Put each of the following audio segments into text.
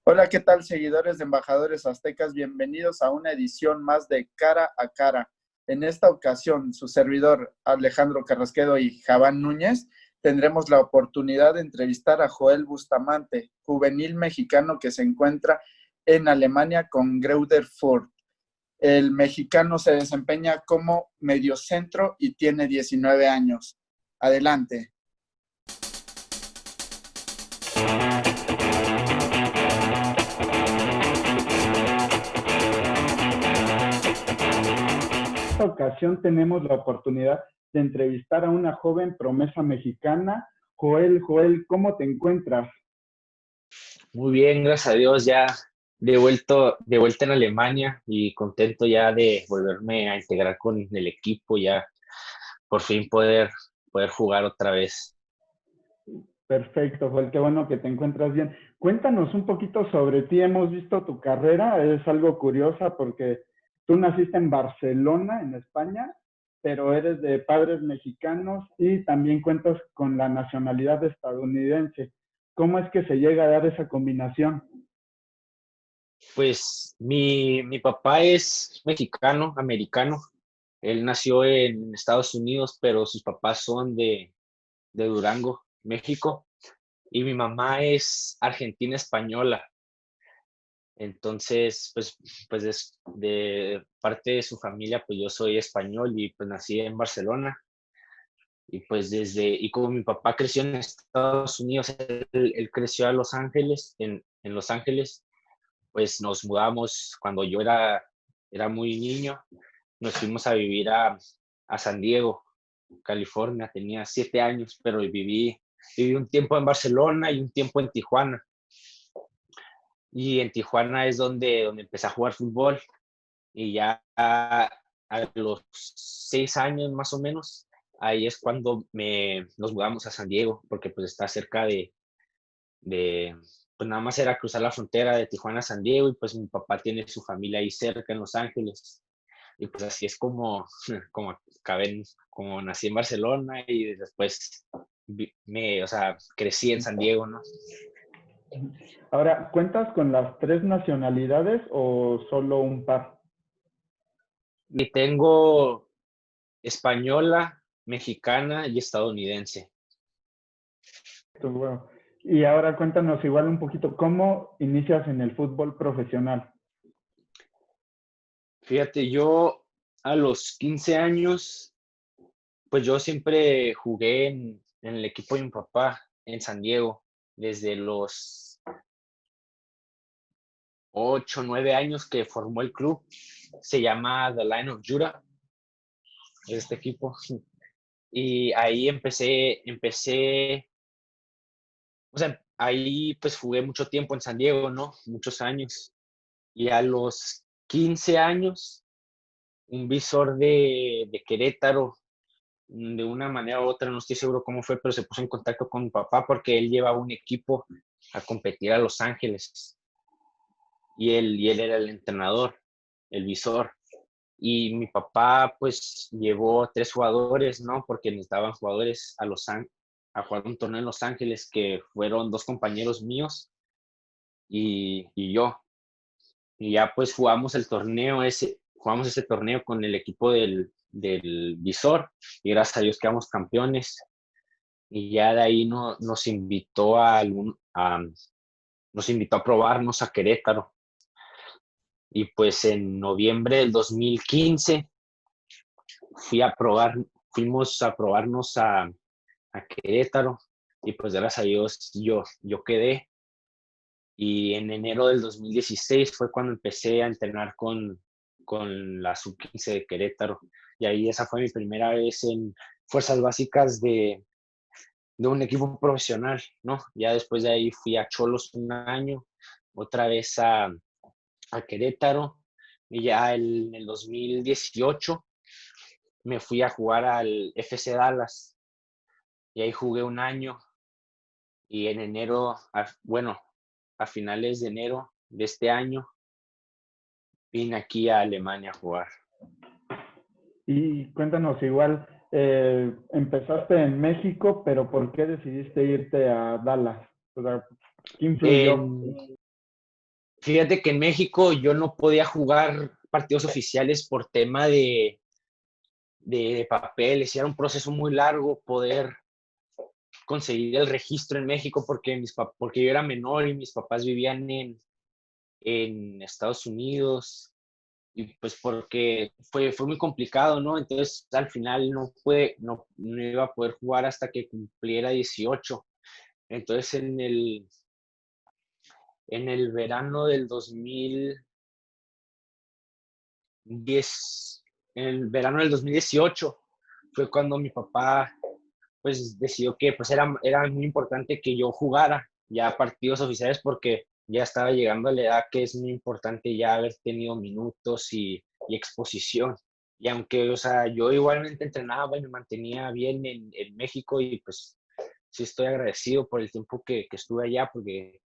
Hola, ¿qué tal, seguidores de Embajadores Aztecas? Bienvenidos a una edición más de Cara a Cara. En esta ocasión, su servidor Alejandro Carrasquedo y Javán Núñez tendremos la oportunidad de entrevistar a Joel Bustamante, juvenil mexicano que se encuentra en Alemania con Greuther Fürth. El mexicano se desempeña como mediocentro y tiene 19 años. Adelante. Esta ocasión tenemos la oportunidad de entrevistar a una joven promesa mexicana. Joel, ¿cómo te encuentras? Muy bien, gracias a Dios, ya de vuelta en Alemania y contento ya de volverme a integrar con el equipo, ya por fin poder jugar otra vez. Perfecto, Joel, qué bueno que te encuentras bien. Cuéntanos un poquito sobre ti. Hemos visto tu carrera, es algo curiosa porque tú naciste en Barcelona, en España, pero eres de padres mexicanos y también cuentas con la nacionalidad estadounidense. ¿Cómo es que se llega a dar esa combinación? Pues mi papá es mexicano, americano. Él nació en Estados Unidos, pero sus papás son de Durango, México, y mi mamá es argentina española. Entonces, pues de parte de su familia, pues yo soy español y pues nací en Barcelona. Y pues y como mi papá creció en Estados Unidos, él creció a Los Ángeles, en Los Ángeles, pues nos mudamos cuando era muy niño, nos fuimos a vivir a San Diego, California, tenía 7 años, pero viví un tiempo en Barcelona y un tiempo en Tijuana. Y en Tijuana es donde empecé a jugar fútbol y ya a los 6 años más o menos, ahí es cuando nos mudamos a San Diego, porque pues está cerca pues nada más era cruzar la frontera de Tijuana a San Diego y pues mi papá tiene su familia ahí cerca en Los Ángeles. Y pues así es como como nací en Barcelona y después o sea, crecí en San Diego, ¿no? Ahora, ¿cuentas con las tres nacionalidades o solo un par? Y tengo española, mexicana y estadounidense. Bueno, y ahora cuéntanos igual un poquito, ¿cómo inicias en el fútbol profesional? Fíjate, yo a los 15 años, pues yo siempre jugué en el equipo de mi papá en San Diego, desde los 8, 9 años que formó el club. Se llama The Line of Judah, este equipo. Y ahí o sea, ahí pues jugué mucho tiempo en San Diego, ¿no? Muchos años. Y a los 15 años, un visor de Querétaro, de una manera u otra, no estoy seguro cómo fue, pero se puso en contacto con mi papá porque él llevaba un equipo a competir a Los Ángeles y él era el entrenador, el visor. Y mi papá pues llevó 3 jugadores, ¿no? Porque necesitaban jugadores a jugar un torneo en Los Ángeles que fueron 2 compañeros míos y yo. Y ya pues jugamos ese torneo con el equipo del visor y gracias a Dios quedamos campeones. Y ya de ahí nos invitó a probarnos a Querétaro. Y pues en noviembre del 2015 fui a probar, fuimos a probarnos a Querétaro y pues gracias a Dios yo quedé. Y en enero del 2016 fue cuando empecé a entrenar con la sub-15 de Querétaro. Y ahí esa fue mi primera vez en fuerzas básicas de un equipo profesional, ¿no? Ya después de ahí fui a Cholos un año, otra vez a Querétaro, y ya en el 2018 me fui a jugar al FC Dallas, y ahí jugué un año, y en enero, bueno, a finales de enero de este año, vine aquí a Alemania a jugar. Y cuéntanos igual, empezaste en México, pero ¿por qué decidiste irte a Dallas? O sea, ¿qué influyó? Fíjate que en México yo no podía jugar partidos oficiales por tema de papeles, y era un proceso muy largo poder conseguir el registro en México porque yo era menor y mis papás vivían en Estados Unidos y pues porque fue muy complicado, ¿no? Entonces al final no iba a poder jugar hasta que cumpliera 18. Entonces en el verano del 2010, en el verano del 2018 fue cuando mi papá pues decidió que pues era muy importante que yo jugara ya partidos oficiales porque ya estaba llegando a la edad que es muy importante ya haber tenido minutos y exposición. Y aunque, o sea, yo igualmente entrenaba y me mantenía bien en México y pues sí estoy agradecido por el tiempo que estuve allá porque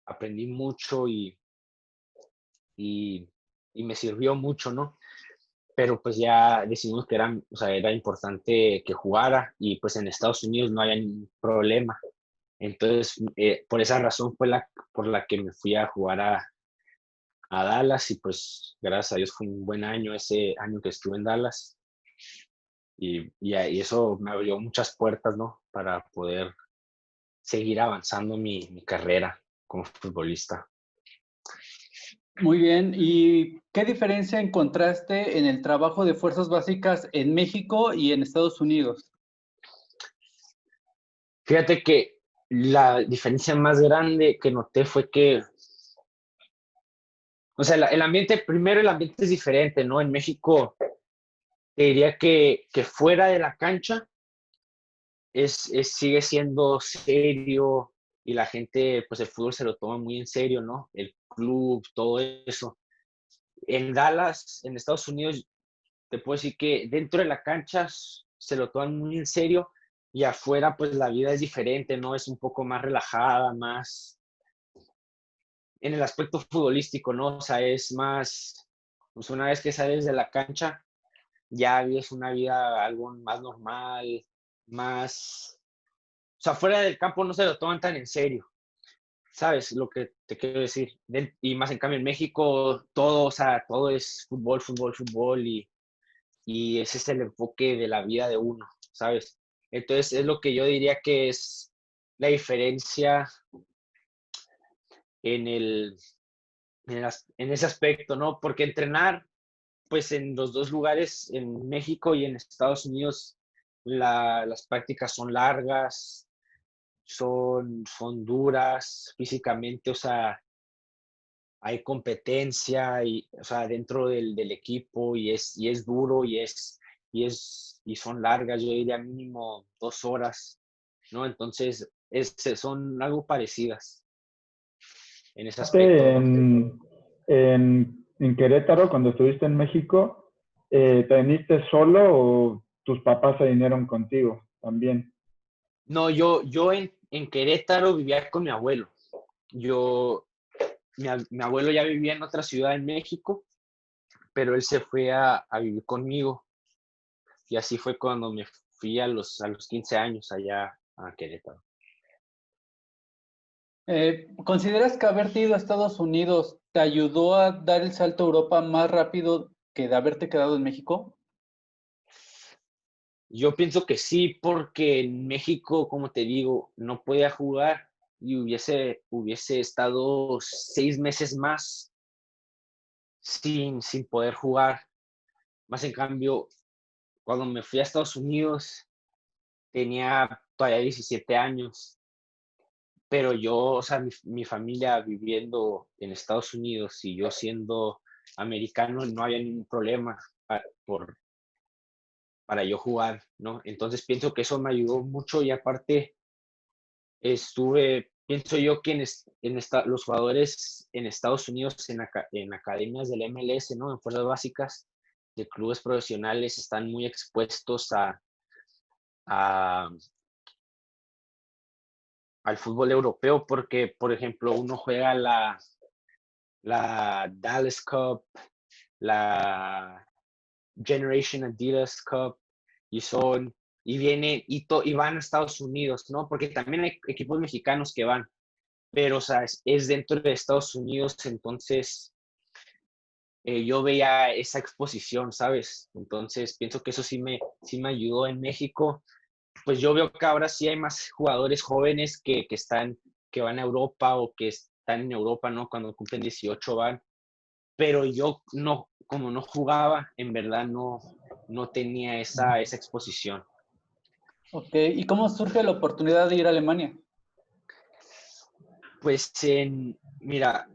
aprendí mucho y, y me sirvió mucho, ¿no? Pero pues ya decidimos que o sea, era importante que jugara y pues en Estados Unidos no había ningún problema. Entonces, por esa razón fue por la que me fui a jugar a Dallas y pues gracias a Dios fue un buen año ese año que estuve en Dallas y eso me abrió muchas puertas, ¿no? Para poder seguir avanzando mi carrera como futbolista. Muy bien. ¿Y qué diferencia encontraste en el trabajo de fuerzas básicas en México y en Estados Unidos? Fíjate que la diferencia más grande que noté fue que, o sea, primero el ambiente es diferente, ¿no? En México te diría que fuera de la cancha sigue siendo serio y la gente, pues el fútbol se lo toma muy en serio, ¿no? El club, todo eso. En Dallas, en Estados Unidos, te puedo decir que dentro de la cancha se lo toman muy en serio y afuera, pues la vida es diferente, ¿no? Es un poco más relajada, más en el aspecto futbolístico, ¿no? O sea, es más, pues una vez que sales de la cancha, ya vives una vida algo más normal, más, o sea, fuera del campo no se lo toman tan en serio, ¿sabes? Lo que te quiero decir. Y más en cambio en México, todo, o sea, todo es fútbol, fútbol, fútbol y ese es el enfoque de la vida de uno, ¿sabes? Entonces es lo que yo diría que es la diferencia en en ese aspecto, ¿no? Porque entrenar, pues en los dos lugares, en México y en Estados Unidos, las prácticas son largas, son duras físicamente, o sea, hay competencia y, o sea, dentro del equipo y es duro y son largas, yo diría mínimo 2 horas, ¿no? Entonces, son algo parecidas en ese aspecto, ¿no? En Querétaro, cuando estuviste en México, ¿te viniste solo o tus papás se vinieron contigo también? No, yo en Querétaro vivía con mi abuelo. Yo, mi abuelo ya vivía en otra ciudad en México, pero él se fue a vivir conmigo. Y así fue cuando me fui a los 15 años allá a Querétaro. ¿Consideras que haberte ido a Estados Unidos te ayudó a dar el salto a Europa más rápido que de haberte quedado en México? Yo pienso que sí, porque en México, como te digo, no podía jugar y hubiese estado 6 meses más sin poder jugar. Más en cambio, cuando me fui a Estados Unidos, tenía todavía 17 años, pero yo, o sea, mi familia viviendo en Estados Unidos y yo siendo americano, no había ningún problema para yo jugar, ¿no? Entonces pienso que eso me ayudó mucho y aparte pienso yo que los jugadores en Estados Unidos, en academias del MLS, ¿no? En fuerzas básicas de clubes profesionales, están muy expuestos a- al fútbol europeo porque, por ejemplo, uno juega la Dallas Cup, la Generation Adidas Cup y son y vienen y van a Estados Unidos, ¿no? Porque también hay equipos mexicanos que van, pero, o sea, es dentro de Estados Unidos, entonces yo veía esa exposición, ¿sabes? Entonces pienso que eso sí me ayudó en México. Pues yo veo que ahora sí hay más jugadores jóvenes que van a Europa o que están en Europa, ¿no? Cuando cumplen 18 van, pero yo no, como no jugaba, en verdad no tenía esa exposición. Ok, ¿y cómo surge la oportunidad de ir a Alemania? Pues mira,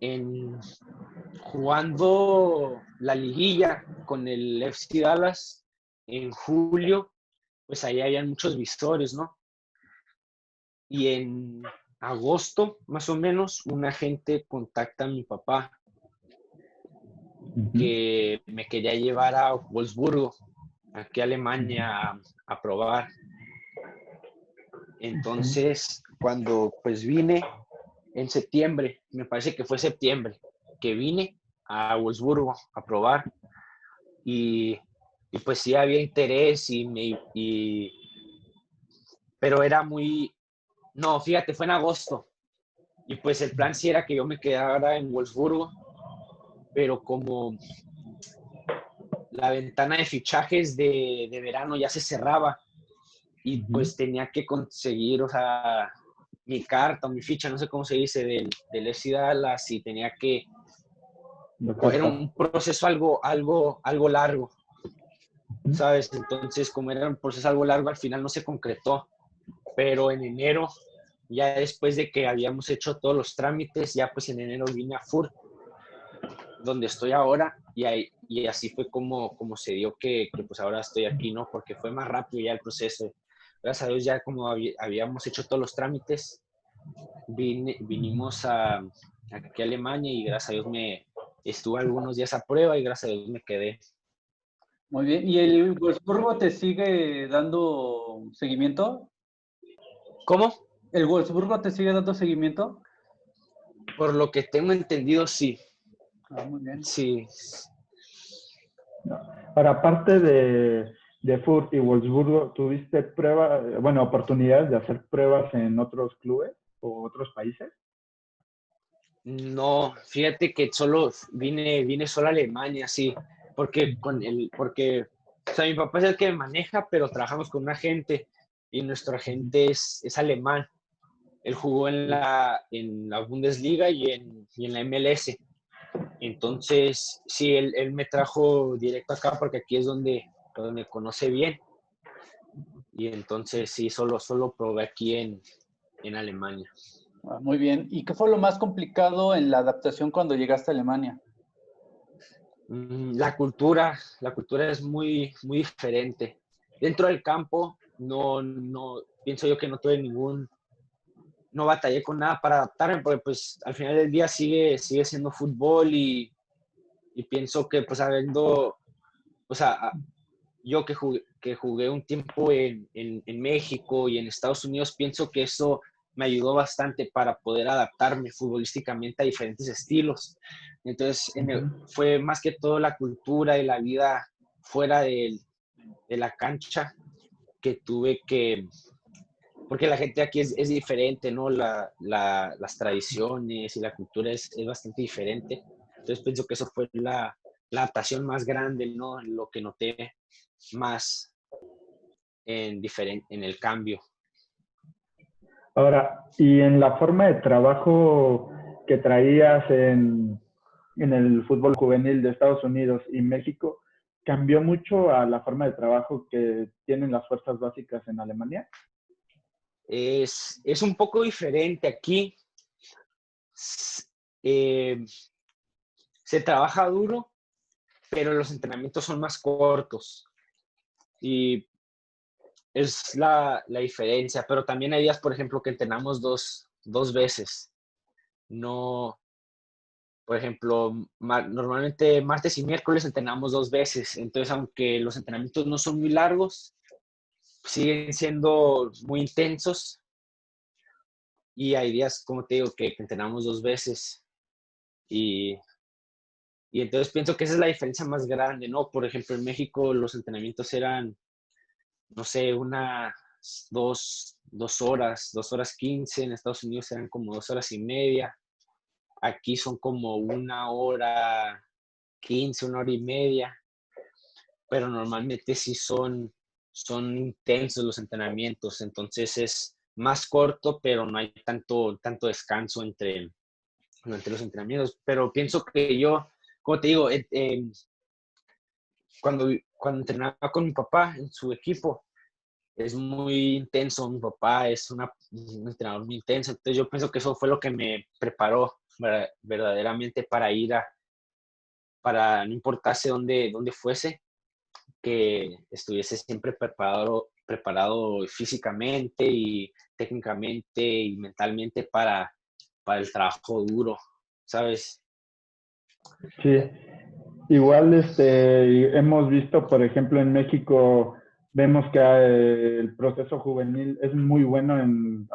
jugando la liguilla con el FC Dallas en julio, pues ahí habían muchos visores, ¿no? Y en agosto, más o menos, un agente contacta a mi papá que me quería llevar a Wolfsburgo, aquí a Alemania, a probar. Entonces, cuando pues vine en septiembre, me parece que fue septiembre, que vine a Wolfsburgo a probar y, y pues sí había interés pero era muy, no, fíjate, fue en agosto y pues el plan sí era que yo me quedara en Wolfsburgo, pero como la ventana de fichajes de verano ya se cerraba y pues tenía que conseguir, o sea, mi carta o mi ficha, no sé cómo se dice, del FC Dallas y tenía que, era un proceso algo largo, ¿sabes? Entonces, como era un proceso algo largo, al final no se concretó, pero en enero, ya después de que habíamos hecho todos los trámites, ya pues en enero vine a Furt, donde estoy ahora, y así fue como se dio que pues ahora estoy aquí, ¿no? Porque fue más rápido ya el proceso. Gracias a Dios ya como habíamos hecho todos los trámites, vinimos aquí a Alemania y gracias a Dios estuve algunos días a prueba y gracias a Dios me quedé. Muy bien, ¿y el Wolfsburgo te sigue dando seguimiento? ¿Cómo? ¿El Wolfsburgo te sigue dando seguimiento? Por lo que tengo entendido, sí. Ah, muy bien. Sí. Ahora, aparte de Furt y Wolfsburgo, ¿tuviste oportunidades de hacer pruebas en otros clubes o otros países? No, fíjate que solo vine solo a Alemania, sí, porque, o sea, mi papá es el que me maneja, pero trabajamos con un agente y nuestro agente es alemán. Él jugó en la Bundesliga y en la MLS. Entonces, sí, él me trajo directo acá porque aquí es donde conoce bien. Y entonces, sí, solo probé aquí en Alemania. Ah, muy bien. ¿Y qué fue lo más complicado en la adaptación cuando llegaste a Alemania? La cultura es muy, muy diferente. Dentro del campo, no, pienso yo que no batallé con nada para adaptarme, porque pues al final del día sigue siendo fútbol y pienso que pues o sea, yo que jugué un tiempo en México y en Estados Unidos, pienso que eso me ayudó bastante para poder adaptarme futbolísticamente a diferentes estilos. Entonces, fue más que todo la cultura y la vida fuera de la cancha que tuve porque la gente aquí es diferente, ¿no? Las tradiciones y la cultura es bastante diferente. Entonces, pienso que eso fue la adaptación más grande, ¿no? Lo que noté más en el cambio. Ahora, y en la forma de trabajo que traías en el fútbol juvenil de Estados Unidos y México, ¿cambió mucho a la forma de trabajo que tienen las fuerzas básicas en Alemania? Es un poco diferente aquí. Eh, Se trabaja duro, pero los entrenamientos son más cortos. Y es la diferencia. Pero también hay días, por ejemplo, que entrenamos dos veces. No, por ejemplo, normalmente martes y miércoles entrenamos 2 veces. Entonces, aunque los entrenamientos no son muy largos, siguen siendo muy intensos. Y hay días, como te digo, que entrenamos 2 veces. Y entonces pienso que esa es la diferencia más grande, ¿no? Por ejemplo, en México los entrenamientos eran, no sé, 2 horas, 2 horas 15. En Estados Unidos eran como 2 horas y media. Aquí son como 1 hora 15, 1 hora y media. Pero normalmente sí son intensos los entrenamientos. Entonces es más corto, pero no hay tanto descanso entre los entrenamientos. Pero pienso que yo, como te digo, cuando entrenaba con mi papá en su equipo, es muy intenso. Mi papá es un entrenador muy intenso. Entonces yo pienso que eso fue lo que me preparó verdaderamente para no importase dónde fuese, que estuviese siempre preparado físicamente y técnicamente y mentalmente para el trabajo duro, ¿sabes? Sí, igual hemos visto, por ejemplo, en México, vemos que el proceso juvenil es muy bueno en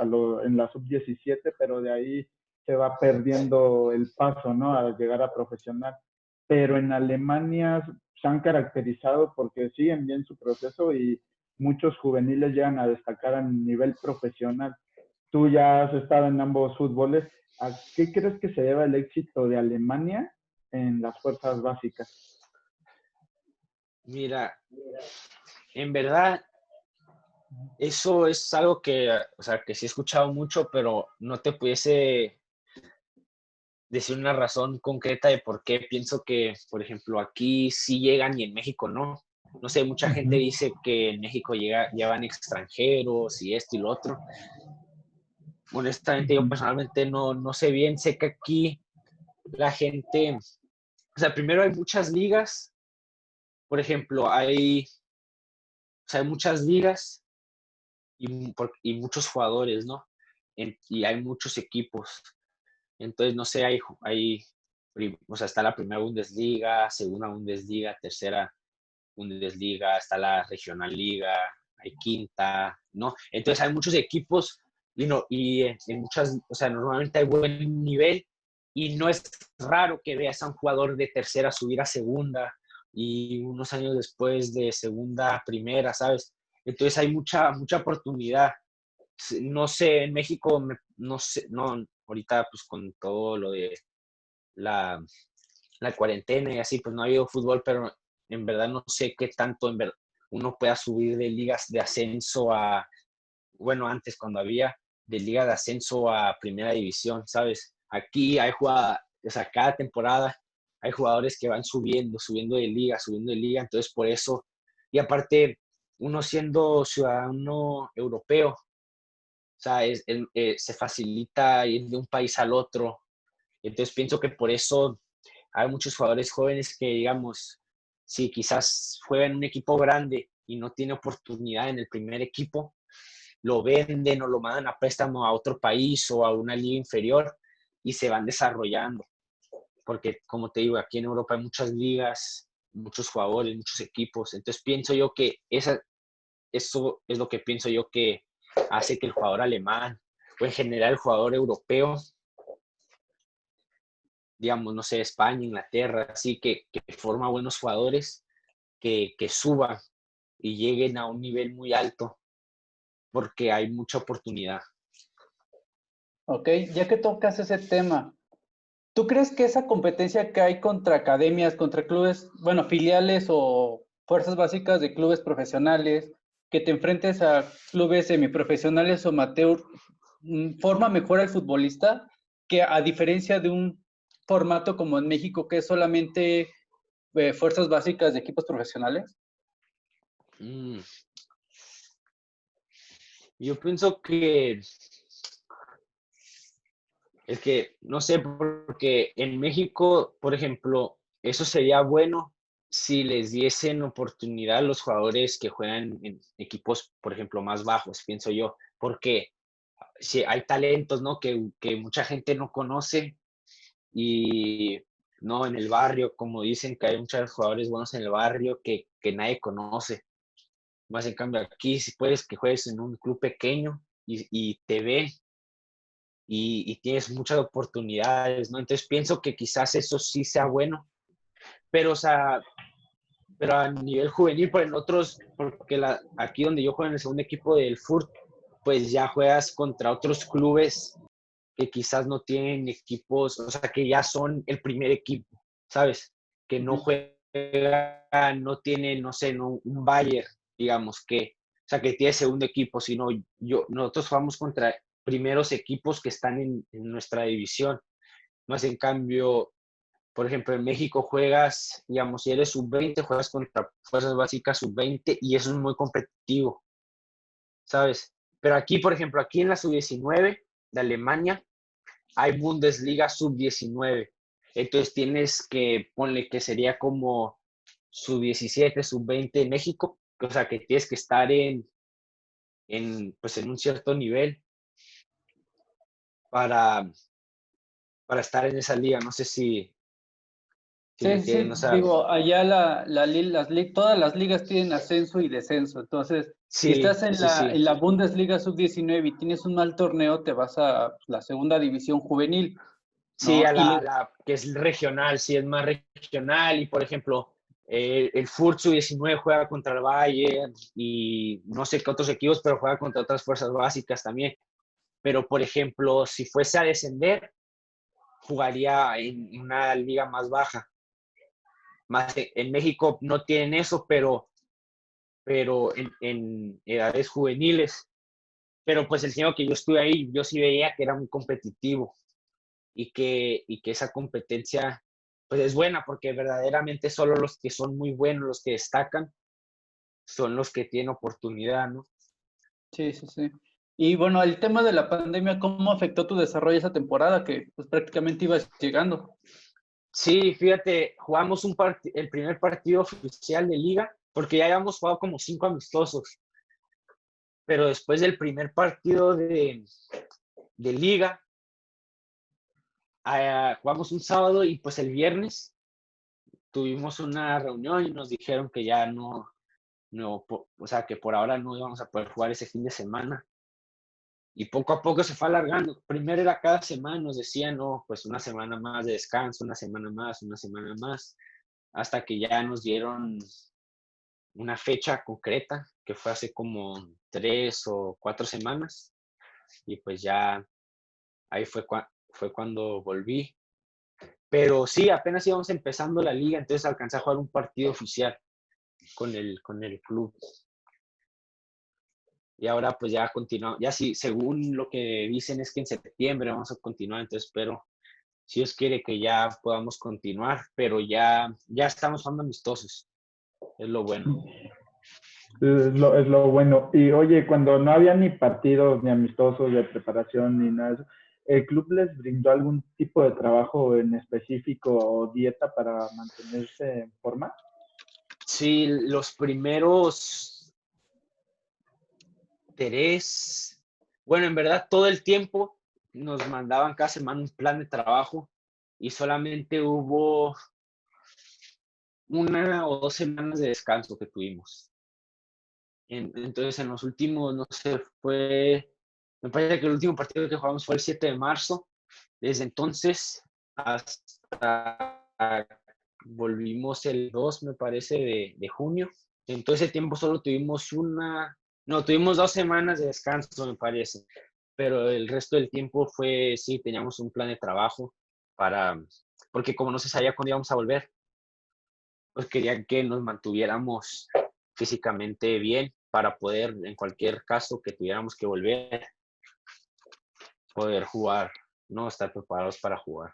la sub-17, pero de ahí se va perdiendo el paso, ¿no? A llegar a profesional. Pero en Alemania se han caracterizado porque siguen bien su proceso y muchos juveniles llegan a destacar a nivel profesional. Tú ya has estado en ambos fútboles. ¿A qué crees que se deba el éxito de Alemania en las fuerzas básicas? Mira, en verdad, eso es algo que, o sea, que sí he escuchado mucho, pero no te pudiese decir una razón concreta de por qué pienso que, por ejemplo, aquí sí llegan y en México no. No sé, mucha gente dice que en México llevan extranjeros y esto y lo otro. Honestamente, yo personalmente no sé bien. Sé que aquí la gente, o sea, primero hay muchas ligas. Por ejemplo, hay muchas ligas y muchos jugadores, ¿no? Y hay muchos equipos. Entonces, no sé, o sea, está la primera Bundesliga, segunda Bundesliga, tercera Bundesliga, está la Regional Liga, hay quinta, ¿no? Entonces hay muchos equipos en muchas, o sea, normalmente hay buen nivel y no es raro que veas a un jugador de tercera subir a segunda y unos años después de segunda a primera, ¿sabes? Entonces hay mucha oportunidad. No sé, en México, no sé, no, ahorita pues con todo lo de la, la cuarentena y así, pues no ha habido fútbol, pero en verdad no sé qué tanto uno pueda subir de ligas de ascenso bueno, antes cuando había de liga de ascenso a primera división, ¿sabes? Aquí o sea, cada temporada hay jugadores que van subiendo de liga, entonces por eso, y aparte, uno siendo ciudadano europeo, o sea, se facilita ir de un país al otro. Entonces pienso que por eso hay muchos jugadores jóvenes que, digamos, si quizás juega en un equipo grande y no tiene oportunidad en el primer equipo, lo venden o lo mandan a préstamo a otro país o a una liga inferior y se van desarrollando. Porque, como te digo, aquí en Europa hay muchas ligas, muchos jugadores, muchos equipos. Entonces pienso yo que eso es lo que pienso yo que hace que el jugador alemán o en general el jugador europeo, digamos, no sé, España, Inglaterra, así que forma buenos jugadores que suban y lleguen a un nivel muy alto porque hay mucha oportunidad. Ok, ya que tocas ese tema, ¿tú crees que esa competencia que hay contra academias, contra clubes, bueno, filiales o fuerzas básicas de clubes profesionales, que te enfrentes a clubes semiprofesionales o amateur, forma mejor al futbolista que a diferencia de un formato como en México que es solamente fuerzas básicas de equipos profesionales? Yo pienso que es que, no sé, porque en México, por ejemplo, eso sería bueno si les diesen oportunidad a los jugadores que juegan en equipos, por ejemplo, más bajos, pienso yo, porque si hay talentos, ¿no? Que mucha gente no conoce y, ¿no? En el barrio, como dicen que hay muchos jugadores buenos en el barrio que nadie conoce. Más en cambio aquí, si puedes que juegues en un club pequeño y te ven y tienes muchas oportunidades, ¿no? Entonces pienso que quizás eso sí sea bueno, pero, o sea, pero a nivel juvenil, pues en otros, porque aquí donde yo juego en el segundo equipo del FURT, pues ya juegas contra otros clubes que quizás no tienen equipos, o sea, que ya son el primer equipo, ¿sabes? Que no juegan, no tienen, no sé, no, un Bayern, digamos, o sea, que tiene segundo equipo, sino nosotros jugamos contra primeros equipos que están en nuestra división. Más en cambio, por ejemplo, en México juegas, digamos, si eres sub-20, juegas contra fuerzas básicas sub-20 y eso es muy competitivo, ¿sabes? Pero aquí, por ejemplo, aquí en la sub-19 de Alemania, hay Bundesliga sub-19. Entonces tienes que, ponle que sería como sub-17, sub-20 en México, o sea, que tienes que estar pues en un cierto nivel para, para estar en esa liga. No sé si me Sí, sí, entienden, o sea, digo, allá todas las ligas tienen ascenso y descenso. Entonces, si sí, estás en sí, sí. la Bundesliga sub-19 y tienes un mal torneo, te vas a la segunda división juvenil, Sí, ¿no? a la que es regional, sí, es más regional. Y por ejemplo, el FURT Sub-19 juega contra el Bayern y no sé qué otros equipos, pero juega contra otras fuerzas básicas también. Pero por ejemplo, si fuese a descender, jugaría en una liga más baja. Más en México no tienen eso, pero en edades juveniles. Pero pues el tiempo que yo estuve ahí, yo sí veía que era muy competitivo. Y que esa competencia pues es buena porque verdaderamente solo los que son muy buenos, los que destacan, son los que tienen oportunidad, ¿no? Sí, sí, sí. Y bueno, el tema de la pandemia, ¿cómo afectó tu desarrollo esa temporada que pues prácticamente ibas llegando? Sí, fíjate, jugamos el primer partido oficial de liga, porque ya habíamos jugado como 5 amistosos, pero después del primer partido de liga, jugamos un sábado y pues el viernes tuvimos una reunión y nos dijeron que ya o sea, que por ahora no íbamos a poder jugar ese fin de semana. Y poco a poco se fue alargando. Primero era cada semana, nos decían, no, pues una semana más de descanso, una semana más, hasta que ya nos dieron una fecha concreta, que fue hace como 3 o 4 semanas. Y pues ya ahí fue cuando volví. Pero sí, apenas íbamos empezando la liga, entonces alcancé a jugar un partido oficial con el club. Y ahora pues ya continuamos, ya sí, según lo que dicen es que en septiembre vamos a continuar, entonces espero, si Dios quiere, que ya podamos continuar, pero ya estamos jugando amistosos, es lo bueno. Es lo bueno. Y oye, cuando no había ni partidos, ni amistosos de preparación, ni nada de eso, ¿el club les brindó algún tipo de trabajo en específico o dieta para mantenerse en forma? Sí, los primeros 3, bueno, en verdad todo el tiempo nos mandaban cada semana un plan de trabajo y solamente hubo 1 o 2 semanas de descanso que tuvimos. Entonces, en los últimos, no sé, me parece que el último partido que jugamos fue el 7 de marzo. Desde entonces hasta volvimos el 2, me parece, de junio. En todo ese tiempo solo tuvimos 2 semanas de descanso, me parece. Pero el resto del tiempo sí, teníamos un plan de trabajo porque como no se sabía cuándo íbamos a volver, pues querían que nos mantuviéramos físicamente bien para poder, en cualquier caso que tuviéramos que volver, poder jugar, no estar preparados para jugar.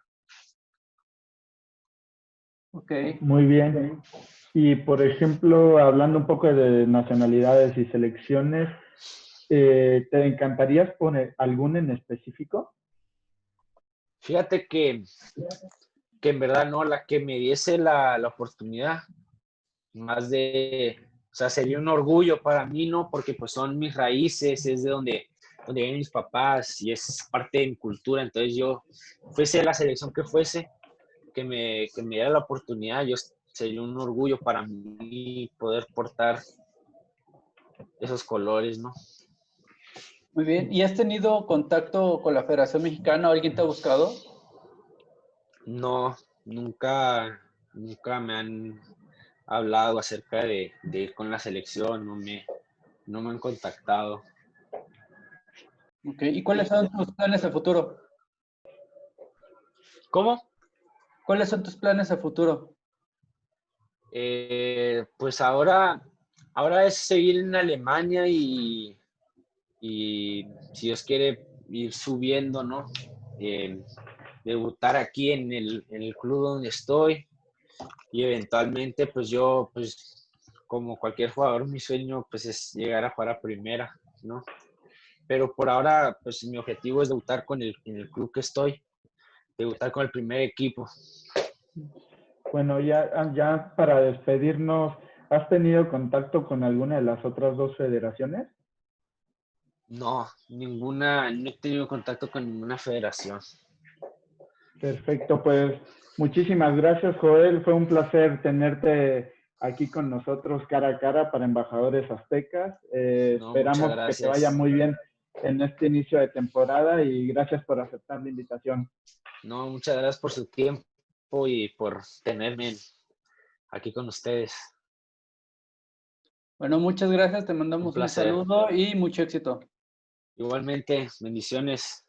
Ok. Muy bien. Y por ejemplo, hablando un poco de nacionalidades y selecciones, ¿te encantaría poner algún en específico? Fíjate que en verdad no, la que me diese la oportunidad, más o sea, sería un orgullo para mí, ¿no? Porque pues son mis raíces, es de donde vienen mis papás y es parte de mi cultura, entonces fuese la selección que fuese, que me diera la oportunidad, sería un orgullo para mí poder portar esos colores, ¿no? Muy bien. ¿Y has tenido contacto con la Federación Mexicana? ¿Alguien te ha buscado? No, nunca me han hablado acerca de ir con la selección, no me han contactado. Ok, ¿y cuáles son tus planes a futuro? ¿Cómo? ¿Cuáles son tus planes a futuro? Pues ahora es seguir en Alemania y si Dios quiere ir subiendo, ¿no? Debutar aquí en el club donde estoy y eventualmente pues yo, pues como cualquier jugador, mi sueño pues es llegar a jugar a primera, ¿no? Pero por ahora pues mi objetivo es debutar en el club que estoy, debutar con el primer equipo. Bueno, ya para despedirnos, ¿has tenido contacto con alguna de las otras dos federaciones? No, no he tenido contacto con ninguna federación. Perfecto, pues muchísimas gracias, Joel. Fue un placer tenerte aquí con nosotros cara a cara para Embajadores Aztecas. No, muchas Esperamos que te vaya gracias. muy bien en este inicio de temporada y gracias por aceptar la invitación. No, muchas gracias por su tiempo y por tenerme aquí con ustedes. Bueno, muchas gracias, te Un mandamos un placer. saludo y mucho éxito. Igualmente, bendiciones.